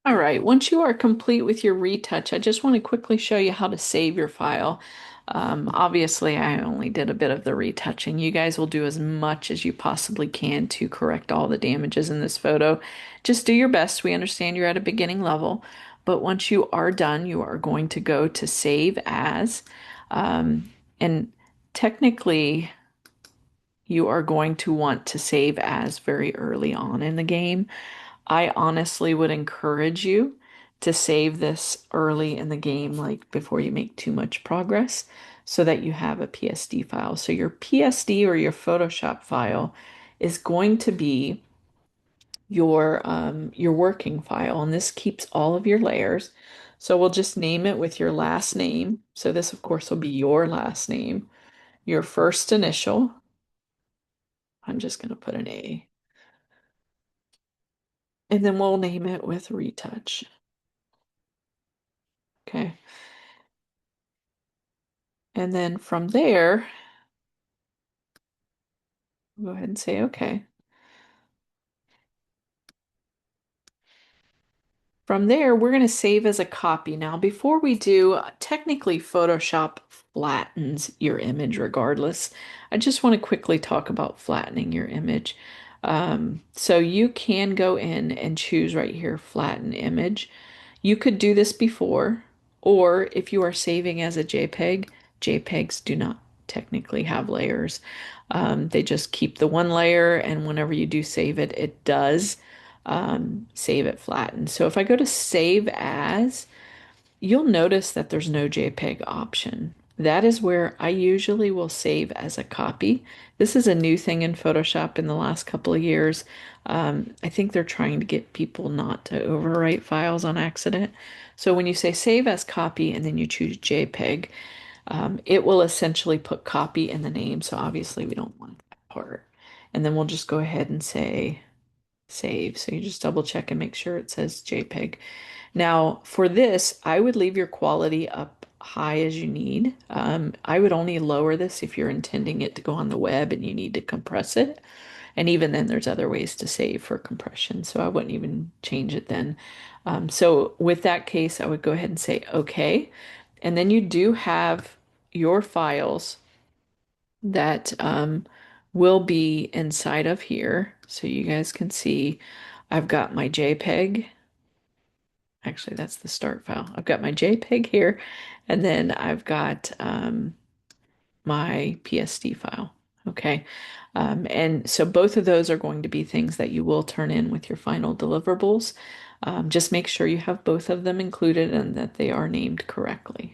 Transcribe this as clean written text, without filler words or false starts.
All right, once you are complete with your retouch, I just want to quickly show you how to save your file. Obviously, I only did a bit of the retouching. You guys will do as much as you possibly can to correct all the damages in this photo. Just do your best. We understand you're at a beginning level, but once you are done, you are going to go to Save As. And technically, you are going to want to save as very early on in the game. I honestly would encourage you to save this early in the game, like before you make too much progress, so that you have a PSD file. So your PSD or your Photoshop file is going to be your working file, and this keeps all of your layers. So we'll just name it with your last name. So this, of course, will be your last name, your first initial. I'm just going to put an A. And then we'll name it with retouch. Okay. And then from there, go ahead and say okay. From there, we're going to save as a copy. Now, before we do, technically Photoshop flattens your image regardless. I just want to quickly talk about flattening your image. So you can go in and choose right here, flatten image. You could do this before, or if you are saving as a JPEG, JPEGs do not technically have layers. They just keep the one layer, and whenever you do save it, it does save it flattened. So if I go to Save As, you'll notice that there's no JPEG option. That is where I usually will save as a copy. This is a new thing in Photoshop in the last couple of years. I think they're trying to get people not to overwrite files on accident. So when you say save as copy and then you choose JPEG, it will essentially put copy in the name. So obviously we don't want that part. And then we'll just go ahead and say save. So you just double check and make sure it says JPEG. Now, for this, I would leave your quality up high as you need. I would only lower this if you're intending it to go on the web and you need to compress it. And even then, there's other ways to save for compression. So I wouldn't even change it then. So with that case, I would go ahead and say OK. And then you do have your files that will be inside of here. So you guys can see I've got my JPEG. Actually, that's the start file. I've got my JPEG here, and then I've got my PSD file. Okay. And so both of those are going to be things that you will turn in with your final deliverables. Just make sure you have both of them included and that they are named correctly.